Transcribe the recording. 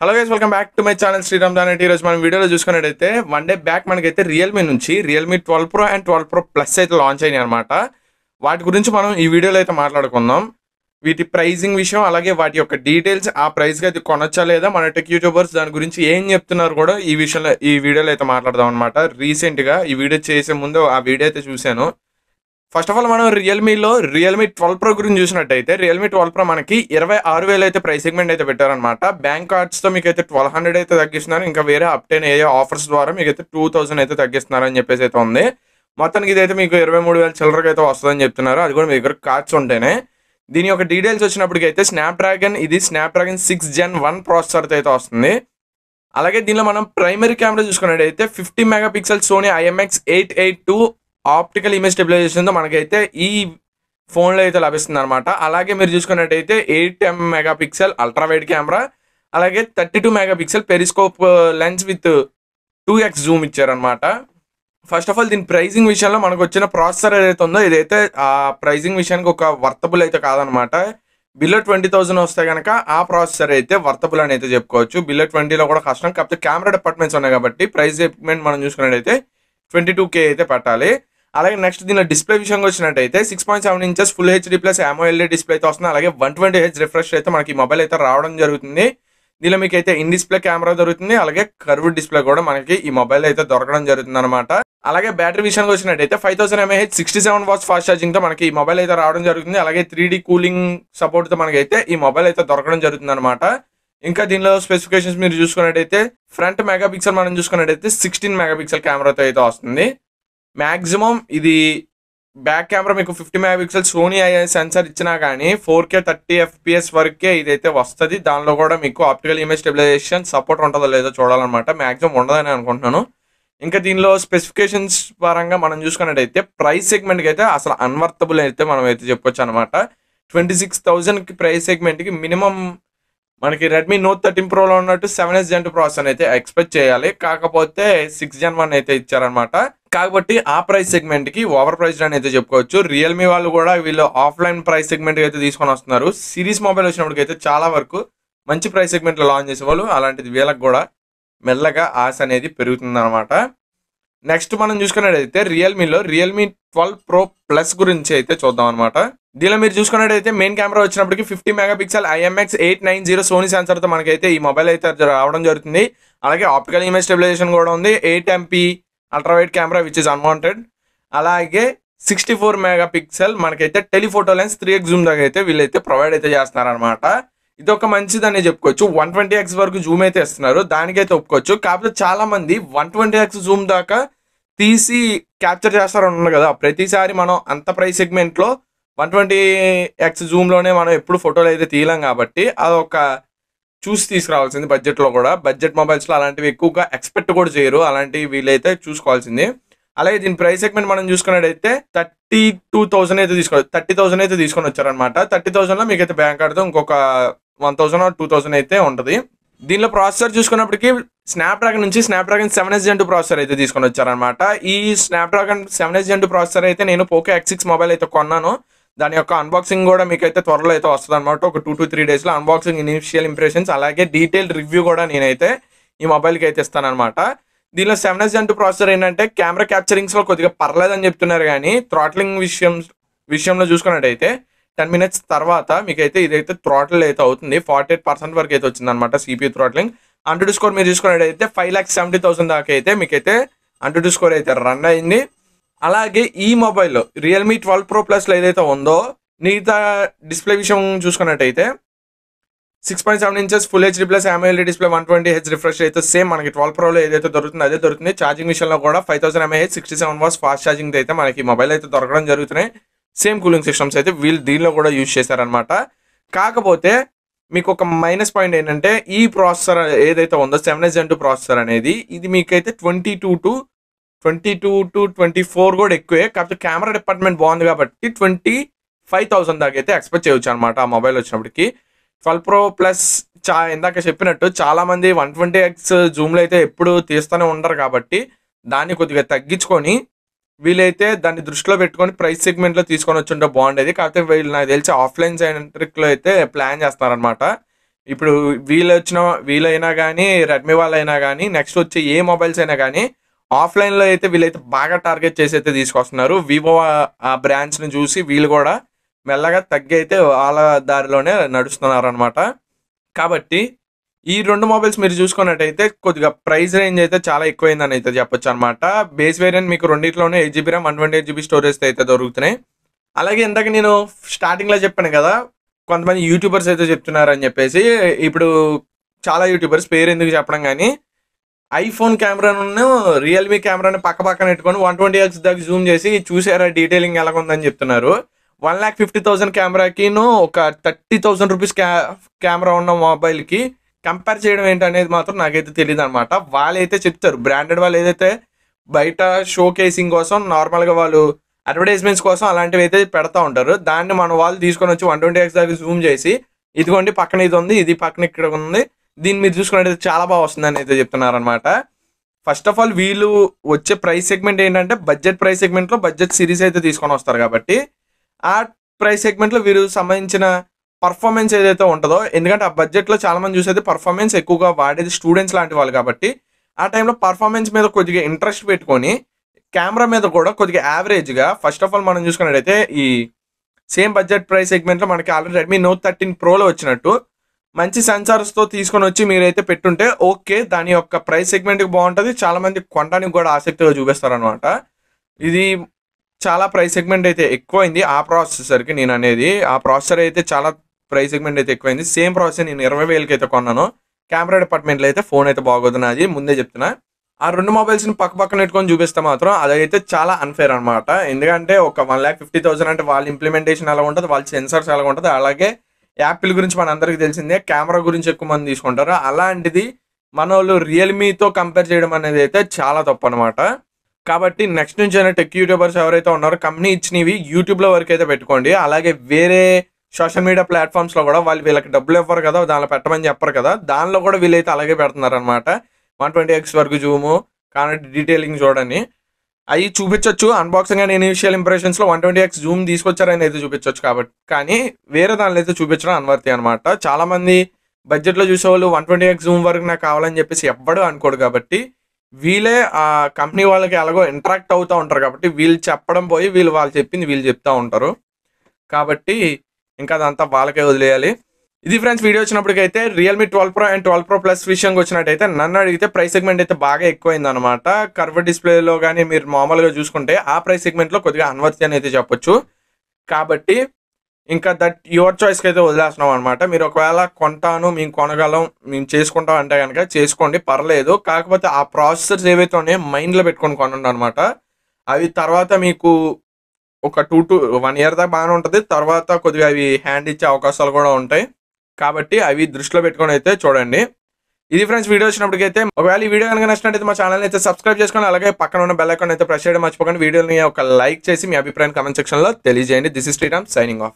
Hello guys, welcome back to my channel Sriram Danati. ఈరోజు మనం వీడియోలో చూసుకున్నట్టయితే వన్ డే బ్యాక్ మనకైతే రియల్మీ నుంచి Realme 12 Pro and 12 Pro Plus అయితే లాంచ్ అయినాయి అనమాట. వాటి గురించి మనం ఈ వీడియోలో అయితే మాట్లాడుకుందాం. వీటి ప్రైజింగ్ విషయం, అలాగే వాటి యొక్క డీటెయిల్స్, ఆ ప్రైస్కి అయితే కొనొచ్చా లేదా, మన టెక్ యూట్యూబర్స్ దాని గురించి ఏం చెప్తున్నారు కూడా ఈ విషయంలో ఈ వీడియోలో అయితే మాట్లాడదాం అనమాట. రీసెంట్గా ఈ వీడియో చేసే ముందు ఆ వీడియో అయితే చూశాను. ఫస్ట్ ఆఫ్ ఆల్ మనం రియల్మీ 12 Pro గురించి చూసినట్టయితే రియల్మీ 12 Pro మనకి 26,000 అయితే ప్రైస్ సెగ్మెంట్ అయితే పెట్టారనమాట. బ్యాంక్ కార్డ్స్తో మీకు అయితే 1200 అయితే తగ్గిస్తున్నారు. ఇంకా వేరే అప్టైన్ ఏ ఆఫర్స్ ద్వారా మీకు అయితే 2000 అయితే తగ్గిస్తున్నారు అని చెప్పేసి అయితే ఉంది. మొత్తానికి ఇదైతే మీకు 23,000 చిల్లరకి అయితే వస్తుందని చెప్తున్నారు. అది కూడా మీ దగ్గర కార్డ్స్ ఉంటేనే. దీని యొక్క డీటెయిల్స్ వచ్చినప్పటికైతే స్నాప్డ్రాగన్ 6 Gen 1 ప్రాసెసర్తో అయితే వస్తుంది. అలాగే దీనిలో మనం ప్రైమరీ కెమెరా చూసుకున్నట్టయితే 50 megapixel Sony IMX882 optical image స్టెబిలైజేషన్తో మనకైతే ఈ ఫోన్లో అయితే లభిస్తుంది అనమాట. అలాగే మీరు చూసుకున్నట్టయితే 8 మెగాపిక్సెల్ అల్ట్రా వైడ్ కెమెరా, అలాగే 32 megapixel periscope lens with 2x Zoom ఇచ్చారనమాట. ఫస్ట్ ఆఫ్ ఆల్ దీని ప్రైజింగ్ విషయంలో మనకు వచ్చిన ప్రాసెసర్ ఏదైతే ఉందో ఇదైతే ఆ ప్రైజింగ్ విషయానికి ఒక వర్తబుల్ అయితే కాదనమాట. బిలో 20,000 వస్తే కనుక ఆ ప్రాసెసర్ అయితే వర్తబుల్ అని అయితే చెప్పుకోవచ్చు. బిలో 20లో కూడా కష్టం, కాకపోతే కెమెరా డిపార్ట్మెంట్స్ ఉన్నాయి కాబట్టి ప్రైస్ సెగ్మెంట్ మనం చూసుకున్నట్టయితే 22K అయితే పెట్టాలి. అలాగే నెక్స్ట్ దీనిలో డిస్ప్లే విషయంగా వచ్చినట్టయితే 6.7 inches full HD plus AMOLED display అయితే వస్తుంది. అలాగే 120Hz రిఫ్రెష్ అయితే మనకి మొబైల్ అయితే రావడం జరుగుతుంది. దీనిలో మీకు అయితే ఇన్ డిస్ప్లే కెమెరా దొరుకుతుంది, అలాగే కర్వ్డ్ డిస్ప్లే కూడా మనకి ఈ మొబైల్ అయితే దొరకడం జరుగుతుంది అనమాట. అలాగే బ్యాటరీ విషయానికి వచ్చినట్టయితే 5000 mAh 67 వాట్స్ ఫాస్ట్ ఛార్జింగ్ తో మనకి ఈ మొబైల్ అయితే రావడం జరుగుతుంది. అలాగే 3D కూలింగ్ సపోర్ట్ తో మనకైతే ఈ మొబైల్ అయితే దొరకడం జరుగుతుంది అనమాట. ఇంకా దీనిలో స్పెసిఫికేషన్స్ మీరు చూసుకున్నట్టయితే ఫ్రంట్ మెగాపిక్సెల్ మనం చూసుకున్నట్టయితే 16 మెగాపిక్సెల్ కెమెరాతో అయితే వస్తుంది. మ్యాక్సిమం ఇది బ్యాక్ కెమెరా మీకు 50 మెగాపిక్సెల్ సోనీ సెన్సార్ ఇచ్చినా కానీ 4K 30 FPS వరకే ఇదైతే వస్తుంది. దానిలో కూడా మీకు ఆప్టికల్ ఇమేజ్ స్టెబిలైజేషన్ సపోర్ట్ ఉంటుందో లేదో చూడాలన్నమాట. మ్యాక్సిమం ఉండదని అనుకుంటున్నాను. ఇంకా దీనిలో స్పెసిఫికేషన్స్ పరంగా మనం చూసుకున్నట్టయితే ప్రైస్ సెగ్మెంట్కి అయితే అసలు అన్వర్తబుల్ అయితే మనం అయితే చెప్పొచ్చు అనమాట. 26,000కి ప్రైస్ సెగ్మెంట్కి మినిమం మనకి రెడ్మీ Note 13 Proలో ఉన్నట్టు 7S Gen 2 ప్రాసెసర్ అయితే ఎక్స్పెక్ట్ చేయాలి. కాకపోతే 6 Gen 1 అయితే ఇచ్చారనమాట. కాబట్టి ఆ ప్రైస్ సెగ్మెంట్కి ఓవర్ ప్రైస్డ్ అని అయితే చెప్పుకోవచ్చు. రియల్మీ వాళ్ళు కూడా వీళ్ళు ఆఫ్లైన్ ప్రైస్ సెగ్మెంట్ అయితే తీసుకొని వస్తున్నారు. సిరీస్ మొబైల్ వచ్చినప్పటికి అయితే చాలా వరకు మంచి ప్రైస్ సెగ్మెంట్లో లాంచ్ చేసేవాళ్ళు, అలాంటిది వీళ్ళకి కూడా మెల్లగా ఆశ అనేది పెరుగుతుంది అనమాట. నెక్స్ట్ మనం చూసుకున్నట్టయితే రియల్మీ 12 Pro Plus గురించి అయితే చూద్దాం అనమాట. దీనిలో మీరు చూసుకున్నట్టయితే మెయిన్ కెమెరా వచ్చినప్పటికి 50 మెగాపిక్సెల్ IMX890 సోనీ సెన్సార్తో మనకైతే ఈ మొబైల్ అయితే రావడం జరుగుతుంది. అలాగే ఆప్టికల్ ఇమేజ్ స్టెబిలైజేషన్ కూడా ఉంది. 8MP ultra wide camera which is unwanted. అలాగే 64 మెగాపిక్సెల్ మనకైతే టెలిఫోటో లెన్స్ 3x జూమ్ దాకా అయితే వీళ్ళైతే ప్రొవైడ్ అయితే చేస్తున్నారనమాట. ఇది ఒక మంచిదని చెప్పుకోవచ్చు. 120x వరకు జూమ్ అయితే ఇస్తున్నారు, దానికైతే ఒప్పుకోవచ్చు. కాకపోతే చాలా మంది 120x జూమ్ దాకా తీసి క్యాప్చర్ చేస్తారని ఉన్నారు కదా. ప్రతిసారి మనం అంత ప్రైస్ సెగ్మెంట్లో 120x జూమ్లోనే మనం ఎప్పుడు ఫోటోలు అయితే తీయలేం కాబట్టి అదొక చూసి తీసుకురావాల్సింది. బడ్జెట్లో కూడా బడ్జెట్ మొబైల్స్లో అలాంటివి ఎక్కువగా ఎక్స్పెక్ట్ కూడా చేయరు, అలాంటివి వీళ్ళైతే చూసుకోవాల్సింది. అలాగే దీని ప్రైస్ సెగ్మెంట్ మనం చూసుకున్నట్టయితే 32,000 అయితే 30,000 అయితే తీసుకొని వచ్చారనమాట. 30,000లో మీకు అయితే బ్యాంక్ కార్డ్తో ఇంకొక 1,000 or 2,000 అయితే ఉంటుంది. దీనిలో ప్రాసెసర్ చూసుకున్నప్పటికీ స్నాప్డ్రాగన్ నుంచి స్నాప్డ్రాగన్ 7S Gen 2 ప్రాసెసర్ అయితే తీసుకొని వచ్చారనమాట. ఈ స్నాప్డ్రాగన్ 7S Gen 2 ప్రాసెసర్ అయితే నేను పోకో X6 మొబైల్ అయితే కొన్నాను. దాని యొక్క అన్బాక్సింగ్ కూడా మీకు అయితే త్వరలో అయితే వస్తుంది అనమాట. ఒక 2 to 3 డేస్లో అన్బాక్సింగ్, ఇనిషియల్ ఇంప్రెషన్స్, అలాగే డీటెయిల్ రివ్యూ కూడా నేనైతే ఈ మొబైల్కి అయితే ఇస్తానమాట. దీనిలో 7S Gen 2 ప్రాసెసర్ ఏంటంటే కెమెరా క్యాప్చరింగ్స్లో కొద్దిగా పర్లేదని చెప్తున్నారు, కానీ థ్రాట్లింగ్ విషయంలో చూసుకున్నట్టయితే 10 minutes తర్వాత మీకైతే ఇదైతే థ్రాటిల్ అయితే అవుతుంది. 48% వరకు అయితే వచ్చింది అనమాట CPU థ్రాట్లింగ్. AnTuTu స్కోర్ మీరు చూసుకున్నట్టయితే 5,70,000 దాకా అయితే మీకైతే AnTuTu స్కోర్ అయితే రన్ అయింది. అలాగే ఈ మొబైల్లో రియల్మీ 12 Pro Plusలో ఏదైతే ఉందో మిగతా డిస్ప్లే విషయం చూసుకున్నట్టయితే 6.7 inches full HD plus AMOLED display 120Hz refresh అయితే సేమ్ మనకి 12 Proలో ఏదైతే దొరుకుతుందో అదే దొరుకుతుంది. ఛార్జింగ్ విషయంలో కూడా 5000 mAh 67 వాట్స్ ఫాస్ట్ ఛార్జింగ్ అయితే మనకి మొబైల్ అయితే దొరకడం జరుగుతున్నాయి. సేమ్ కూలింగ్ సిస్టమ్స్ అయితే వీళ్ళు దీనిలో కూడా యూజ్ చేశారనమాట. కాకపోతే మీకు ఒక మైనస్ పాయింట్ ఏంటంటే ఈ ప్రాసెసర్ ఏదైతే ఉందో 7S Gen 2 ప్రాసెసర్ అనేది ఇది మీకైతే 22 to 24 కూడా ఎక్కువే. కాకపోతే కెమెరా డిపార్ట్మెంట్ బాగుంది కాబట్టి 25,000 దాకా అయితే ఎక్స్పెక్ట్ చేయొచ్చు అనమాట ఆ మొబైల్ వచ్చినప్పటికి. 12 Pro Plus ఇందాక చెప్పినట్టు చాలామంది 120x జూమ్లో అయితే ఎప్పుడు తీస్తూనే ఉండరు కాబట్టి దాన్ని కొద్దిగా తగ్గించుకొని వీళ్ళైతే దాన్ని దృష్టిలో పెట్టుకొని ప్రైస్ సెగ్మెంట్లో తీసుకొని వచ్చి ఉంటే బాగుండేది. కాకపోతే వీళ్ళు నాకు తెలిసి ఆఫ్లైన్ సెంట్రిక్లో అయితే ప్లాన్ చేస్తున్నారనమాట. ఇప్పుడు వీలైనా కానీ రెడ్మీ వాళ్ళైనా కానీ నెక్స్ట్ వచ్చే ఏ మొబైల్స్ అయినా కానీ ఆఫ్లైన్లో అయితే వీళ్ళైతే బాగా టార్గెట్ చేసి అయితే తీసుకొస్తున్నారు. వివో ఆ బ్రాండ్స్ని చూసి వీళ్ళు కూడా మెల్లగా తగ్గి అయితే వాళ్ళ దారిలోనే నడుస్తున్నారు అనమాట. కాబట్టి ఈ 2 మొబైల్స్ మీరు చూసుకున్నట్టయితే కొద్దిగా ప్రైస్ రేంజ్ అయితే చాలా ఎక్కువైందని అయితే చెప్పొచ్చు అనమాట. బేస్ వేరియంట్ మీకు రెండిట్లోనే 8GB RAM 128GB స్టోరేజ్ అయితే దొరుకుతున్నాయి. అలాగే ఇందాక నేను స్టార్టింగ్లో చెప్పాను కదా, కొంతమంది యూట్యూబర్స్ అయితే చెప్తున్నారని చెప్పేసి. ఇప్పుడు చాలా యూట్యూబర్స్ పేరు ఎందుకు చెప్పడం కానీ ఐఫోన్ కెమెరాను రియల్మీ కెమెరాని పక్కన పెట్టుకొని 120x దాకా జూమ్ చేసి చూసారా డీటెయిలింగ్ ఎలా ఉందని చెప్తున్నారు. 1,50,000 కెమెరాకిను ఒక 30,000 రూపీస్ కెమెరా ఉన్న మొబైల్కి కంపేర్ చేయడం ఏంటనేది మాత్రం నాకైతే తెలియదు అనమాట. వాళ్ళైతే చెప్తారు, బ్రాండెడ్ వాళ్ళు ఏదైతే బయట షో కేసింగ్ కోసం నార్మల్గా వాళ్ళు అడ్వర్టైజ్మెంట్స్ కోసం అలాంటివి అయితే పెడతా ఉంటారు. దాన్ని మన వాళ్ళు తీసుకొని వచ్చి 120x దాకా జూమ్ చేసి ఇదిగోండి పక్కన ఇది ఉంది, ఇది పక్కన ఇక్కడ ఉంది, దీన్ని మీరు చూసుకున్నట్టయితే చాలా బాగా వస్తుందని అయితే చెప్తున్నారనమాట. ఫస్ట్ ఆఫ్ ఆల్ వీళ్ళు వచ్చే ప్రైస్ సెగ్మెంట్ ఏంటంటే బడ్జెట్ ప్రైస్ సెగ్మెంట్లో బడ్జెట్ సిరీస్ అయితే తీసుకొని వస్తారు. కాబట్టి ఆ ప్రైస్ సెగ్మెంట్లో వీరు సంబంధించిన పర్ఫార్మెన్స్ ఏదైతే ఉంటుందో, ఎందుకంటే ఆ బడ్జెట్లో చాలామంది చూసేది పర్ఫార్మెన్స్ ఎక్కువగా వాడేది స్టూడెంట్స్ లాంటి వాళ్ళు. కాబట్టి ఆ టైంలో పర్ఫార్మెన్స్ మీద కొద్దిగా ఇంట్రెస్ట్ పెట్టుకొని కెమెరా మీద కూడా కొద్దిగా యావరేజ్గా ఫస్ట్ ఆఫ్ ఆల్ మనం చూసుకున్నట్టయితే ఈ సేమ్ బడ్జెట్ ప్రైస్ సెగ్మెంట్లో మనకి ఆల్రెడీ రెడ్మీ నోట్ 13 ప్రోలో వచ్చినట్టు మంచి సెన్సార్స్తో తీసుకొని వచ్చి మీరైతే పెట్టుంటే ఓకే, దాని యొక్క ప్రైస్ సెగ్మెంట్కి బాగుంటుంది, చాలామంది కొనడానికి కూడా ఆసక్తిగా చూపిస్తారనమాట. ఇది చాలా ప్రైస్ సెగ్మెంట్ అయితే ఎక్కువైంది ఆ ప్రాసెసర్కి. నేను అనేది ఆ ప్రాసెసర్ అయితే చాలా ప్రైస్ సెగ్మెంట్ అయితే ఎక్కువైంది. సేమ్ ప్రాసెసర్ నేను 20,000కి అయితే కొన్నాను. కెమెరా డిపార్ట్మెంట్లో అయితే ఫోన్ అయితే బాగోదు నాది, ముందే చెప్తున్నా. ఆ 2 మొబైల్స్ని పక్కన పెట్టుకొని చూపిస్తే మాత్రం అదైతే చాలా అన్ఫేర్ అనమాట. ఎందుకంటే ఒక 1,50,000 అంటే వాళ్ళ ఇంప్లిమెంటేషన్ ఎలా ఉంటుంది, వాళ్ళ సెన్సార్స్ ఎలా ఉంటుంది, అలాగే యాపిల్ గురించి మన అందరికీ తెలిసిందే, కెమెరా గురించి ఎక్కువ మంది తీసుకుంటారు. అలాంటిది మన వాళ్ళు రియల్మీతో కంపేర్ చేయడం అనేది అయితే చాలా తప్పు అనమాట. కాబట్టి నెక్స్ట్ నుంచి అయినా టెక్ యూట్యూబర్స్ ఎవరైతే ఉన్నారో కంపెనీ ఇచ్చినవి యూట్యూబ్లో వరకు అయితే పెట్టుకోండి. అలాగే వేరే సోషల్ మీడియా ప్లాట్ఫామ్స్లో కూడా వీళ్ళకి డబ్బులు ఇవ్వరు కదా, దానిలో పెట్టమని చెప్పరు కదా, దానిలో కూడా వీళ్ళైతే అలాగే పెడుతున్నారు అనమాట. 120x వరకు జూము కానీ డీటెయిలింగ్ చూడండి అవి చూపించవచ్చు. అన్బాక్సింగ్ అండ్ ఇనిషియల్ ఇంప్రెషన్స్లో 120x జూమ్ తీసుకొచ్చారని అయితే చూపించవచ్చు. కాబట్టి కానీ వేరే దానిలో అయితే చూపించడం అన్వర్తి అనమాట. చాలామంది బడ్జెట్లో చూసేవాళ్ళు 120x జూమ్ వరకు నాకు కావాలని చెప్పేసి ఎవ్వడూ అనుకోడు. కాబట్టి వీళ్ళే ఆ కంపెనీ వాళ్ళకి ఎలాగో ఇంటరాక్ట్ అవుతూ ఉంటారు. కాబట్టి వీళ్ళు చెప్పడం పోయి వాళ్ళు చెప్పింది వీళ్ళు చెప్తూ ఉంటారు. కాబట్టి ఇంకా అదంతా వాళ్ళకే వదిలేయాలి. ఇది ఫ్రెండ్స్ వీడియో వచ్చినప్పటికైతే Realme 12 Pro and 12 Pro Plus విషయంకి వచ్చినట్టయితే నన్ను అడిగితే ప్రైస్ సెగ్మెంట్ అయితే బాగా ఎక్కువైంది అనమాట. కర్వ్ డిస్ప్లేలో కానీ మీరు మామూలుగా చూసుకుంటే ఆ ప్రైస్ సెగ్మెంట్లో కొద్దిగా అన్వర్తి అని అయితే చెప్పొచ్చు. కాబట్టి ఇంకా దట్ యువర్ చాయిస్కి అయితే వదిలేస్తున్నాం అనమాట. మీరు ఒకవేళ కొంటాను మేము కొనగలం మేము చేసుకుంటాం అంటే కనుక చేసుకోండి, పర్లేదు. కాకపోతే ఆ ప్రాసెసర్స్ ఏవైతే ఉన్నాయో మైండ్లో పెట్టుకొని కొనండి అనమాట. అవి తర్వాత మీకు ఒక 2 to 1 year దాకా బాగానే ఉంటుంది, తర్వాత కొద్దిగా అవి హ్యాండ్ ఇచ్చే అవకాశాలు కూడా ఉంటాయి. కాబట్టి అవి దృష్టిలో పెట్టుకొని అయితే చూడండి. ఇది ఫ్రెండ్స్ వీడియో వచ్చినప్పటికైతే ఒకవేళ ఈ వీడియో కనుక నచ్చినట్టయితే మా ఛానల్ అయితే సబ్స్క్రైబ్ చేసుకొని అలాగే పక్కన ఉన్న బెల్ ఐకాన్ అయితే ప్రెస్ చేయడం మర్చిపోకండి. వీడియోని ఒక లైక్ చేసి మీ అభిప్రాయం కామెంట్ సెక్షన్లో తెలియజేయండి. This is Sriram signing of.